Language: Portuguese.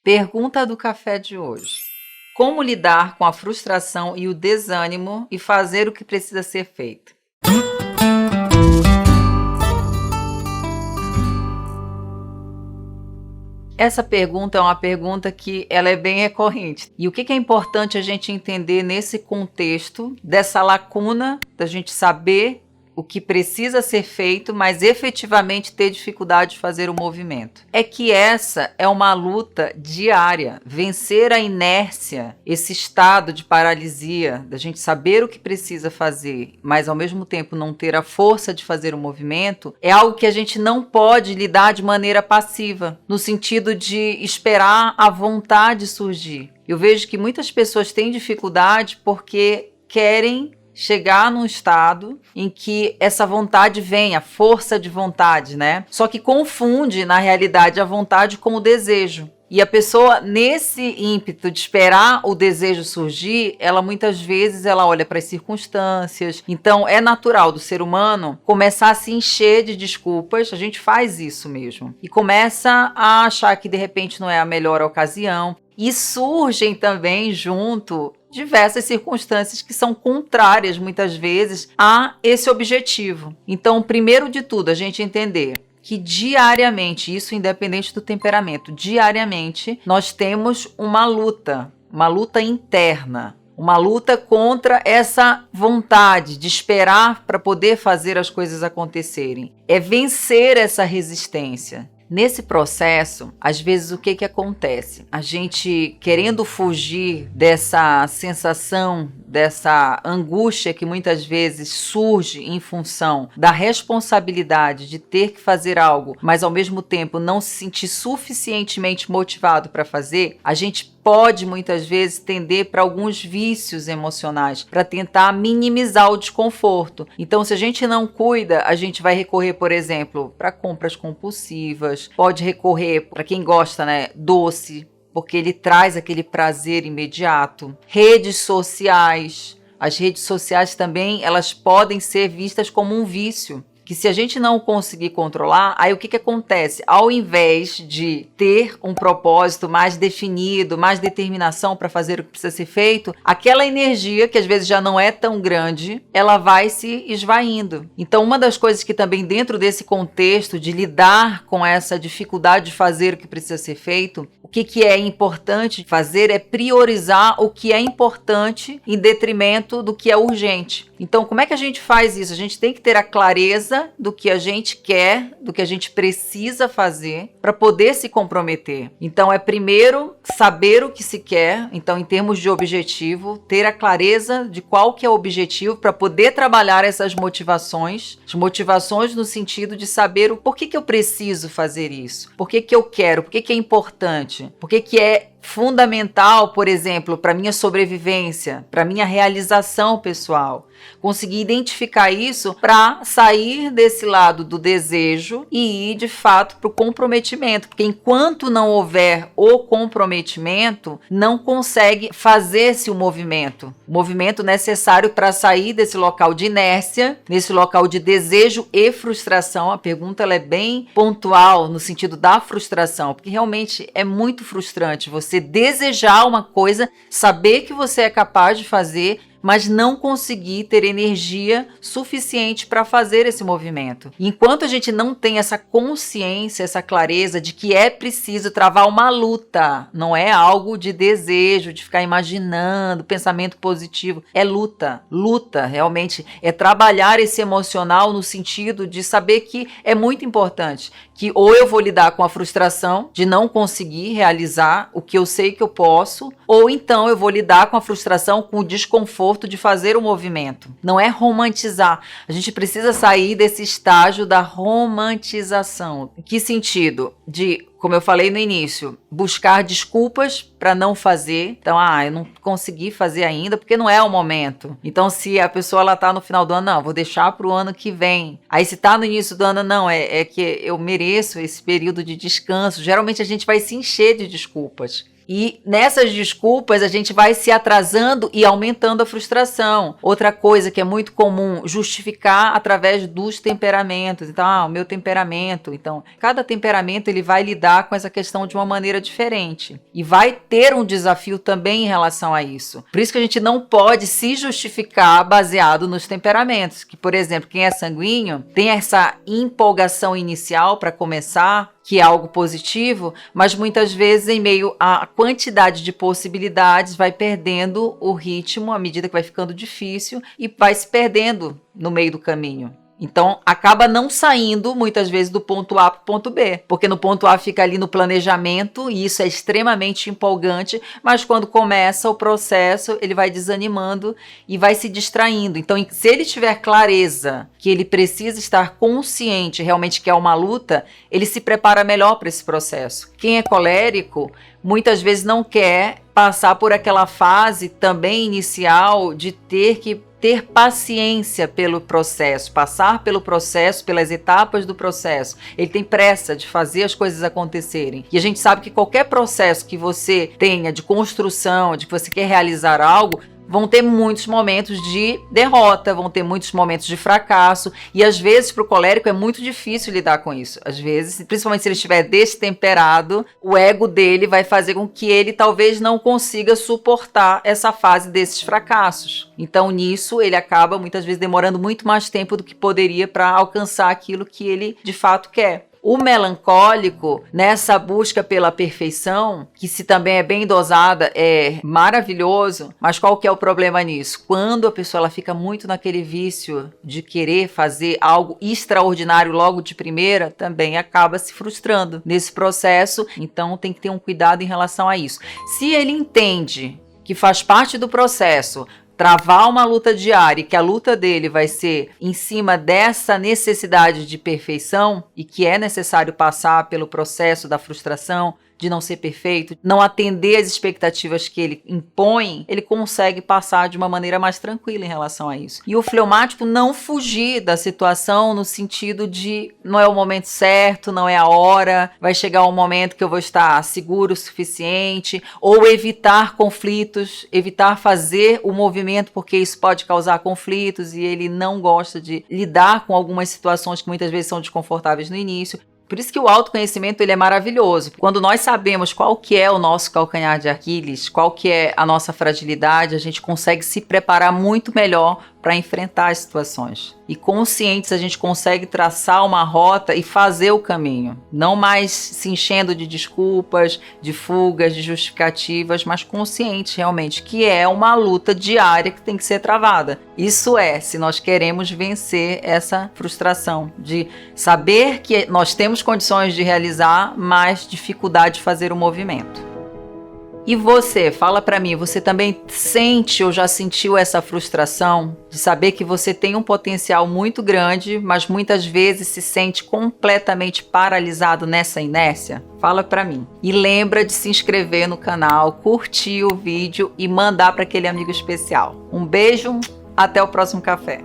Pergunta do café de hoje: como lidar com a frustração e o desânimo e fazer o que precisa ser feito? Essa pergunta é uma pergunta que ela é bem recorrente. E o que é importante a gente entender nesse contexto dessa lacuna da gente saber o que precisa ser feito, mas efetivamente ter dificuldade de fazer o movimento? É que essa é uma luta diária. Vencer a inércia, esse estado de paralisia, da gente saber o que precisa fazer, mas ao mesmo tempo não ter a força de fazer o movimento, é algo que a gente não pode lidar de maneira passiva, no sentido de esperar a vontade surgir. Eu vejo que muitas pessoas têm dificuldade porque querem chegar num estado em que essa vontade vem, a força de vontade, né? Só que confunde, na realidade, a vontade com o desejo. E a pessoa, nesse ímpeto de esperar o desejo surgir, ela muitas vezes ela olha para as circunstâncias. Então, é natural do ser humano começar a se encher de desculpas, a gente faz isso mesmo. E começa a achar que de repente não é a melhor ocasião. E surgem também junto diversas circunstâncias que são contrárias, muitas vezes, a esse objetivo. Então, primeiro de tudo, a gente entender que diariamente, isso independente do temperamento, diariamente nós temos uma luta interna. Uma luta contra essa vontade de esperar para poder fazer as coisas acontecerem. É vencer essa resistência. Nesse processo, às vezes o que acontece? A gente querendo fugir dessa sensação, dessa angústia que muitas vezes surge em função da responsabilidade de ter que fazer algo, mas ao mesmo tempo não se sentir suficientemente motivado para fazer, a gente pode muitas vezes tender para alguns vícios emocionais, para tentar minimizar o desconforto. Então, se a gente não cuida, a gente vai recorrer, por exemplo, para compras compulsivas, pode recorrer, para quem gosta, né, doce, porque ele traz aquele prazer imediato. Redes sociais. As redes sociais também, elas podem ser vistas como um vício, que se a gente não conseguir controlar, aí o que acontece? Ao invés de ter um propósito mais definido, mais determinação para fazer o que precisa ser feito, aquela energia, que às vezes já não é tão grande, ela vai se esvaindo. Então, uma das coisas que também dentro desse contexto de lidar com essa dificuldade de fazer o que precisa ser feito, o que é importante fazer é priorizar o que é importante em detrimento do que é urgente. Então, como é que a gente faz isso? A gente tem que ter a clareza do que a gente quer, do que a gente precisa fazer para poder se comprometer. Então, é primeiro saber o que se quer, então em termos de objetivo, ter a clareza de qual que é o objetivo para poder trabalhar essas motivações, as motivações no sentido de saber o porquê que eu preciso fazer isso, porquê que eu quero, porquê que é importante, porquê que é fundamental, por exemplo, para minha sobrevivência, para minha realização pessoal. Conseguir identificar isso para sair desse lado do desejo e ir de fato para o comprometimento, porque enquanto não houver o comprometimento, não consegue fazer-se o movimento necessário para sair desse local de inércia, nesse local de desejo e frustração. A pergunta ela é bem pontual no sentido da frustração, porque realmente é muito frustrante você desejar uma coisa, saber que você é capaz de fazer, mas não conseguir ter energia suficiente para fazer esse movimento. Enquanto a gente não tem essa consciência, essa clareza de que é preciso travar uma luta, não é algo de desejo, de ficar imaginando, pensamento positivo, é luta. Luta, realmente, é trabalhar esse emocional no sentido de saber que é muito importante, que ou eu vou lidar com a frustração de não conseguir realizar o que eu sei que eu posso, ou então eu vou lidar com a frustração, com o desconforto de fazer o movimento. Não é romantizar. A gente precisa sair desse estágio da romantização. Em que sentido? De, como eu falei no início, buscar desculpas para não fazer. Então, eu não consegui fazer ainda porque não é o momento. Então, se a pessoa ela tá no final do ano, não, vou deixar para o ano que vem. Aí, se tá no início do ano, não, é que eu mereço esse período de descanso. Geralmente, a gente vai se encher de desculpas. E nessas desculpas a gente vai se atrasando e aumentando a frustração. Outra coisa que é muito comum, justificar através dos temperamentos. Então, o meu temperamento. Então, cada temperamento ele vai lidar com essa questão de uma maneira diferente. E vai ter um desafio também em relação a isso. Por isso que a gente não pode se justificar baseado nos temperamentos. Que, por exemplo, quem é sanguíneo tem essa empolgação inicial para começar, que é algo positivo, mas muitas vezes em meio à quantidade de possibilidades vai perdendo o ritmo à medida que vai ficando difícil e vai se perdendo no meio do caminho. Então, acaba não saindo, muitas vezes, do ponto A para o ponto B, porque no ponto A fica ali no planejamento, e isso é extremamente empolgante, mas quando começa o processo, ele vai desanimando e vai se distraindo. Então, se ele tiver clareza que ele precisa estar consciente realmente que é uma luta, ele se prepara melhor para esse processo. Quem é colérico, muitas vezes não quer passar por aquela fase também inicial de ter paciência pelo processo, passar pelo processo, pelas etapas do processo. Ele tem pressa de fazer as coisas acontecerem. E a gente sabe que qualquer processo que você tenha de construção, de que você quer realizar algo, vão ter muitos momentos de derrota, vão ter muitos momentos de fracasso, e às vezes para o colérico é muito difícil lidar com isso. Às vezes, principalmente se ele estiver destemperado, o ego dele vai fazer com que ele talvez não consiga suportar essa fase desses fracassos. Então nisso ele acaba muitas vezes demorando muito mais tempo do que poderia para alcançar aquilo que ele de fato quer. O melancólico, nessa busca pela perfeição, que se também é bem dosada, é maravilhoso, mas qual que é o problema nisso? Quando a pessoa ela fica muito naquele vício de querer fazer algo extraordinário logo de primeira, também acaba se frustrando nesse processo, então tem que ter um cuidado em relação a isso. Se ele entende que faz parte do processo travar uma luta diária e que a luta dele vai ser em cima dessa necessidade de perfeição e que é necessário passar pelo processo da frustração, de não ser perfeito, não atender às expectativas que ele impõe, ele consegue passar de uma maneira mais tranquila em relação a isso. E o fleumático não fugir da situação no sentido de não é o momento certo, não é a hora, vai chegar um momento que eu vou estar seguro o suficiente, ou evitar conflitos, evitar fazer o movimento porque isso pode causar conflitos e ele não gosta de lidar com algumas situações que muitas vezes são desconfortáveis no início. Por isso que o autoconhecimento ele é maravilhoso. Quando nós sabemos qual que é o nosso calcanhar de Aquiles, qual que é a nossa fragilidade, a gente consegue se preparar muito melhor para enfrentar as situações. E conscientes a gente consegue traçar uma rota e fazer o caminho. Não mais se enchendo de desculpas, de fugas, de justificativas, mas conscientes realmente que é uma luta diária que tem que ser travada. Isso é, se nós queremos vencer essa frustração de saber que nós temos condições de realizar, mas dificuldade de fazer o movimento. E você, fala pra mim, você também sente ou já sentiu essa frustração de saber que você tem um potencial muito grande, mas muitas vezes se sente completamente paralisado nessa inércia? Fala pra mim. E lembra de se inscrever no canal, curtir o vídeo e mandar para aquele amigo especial. Um beijo, até o próximo café.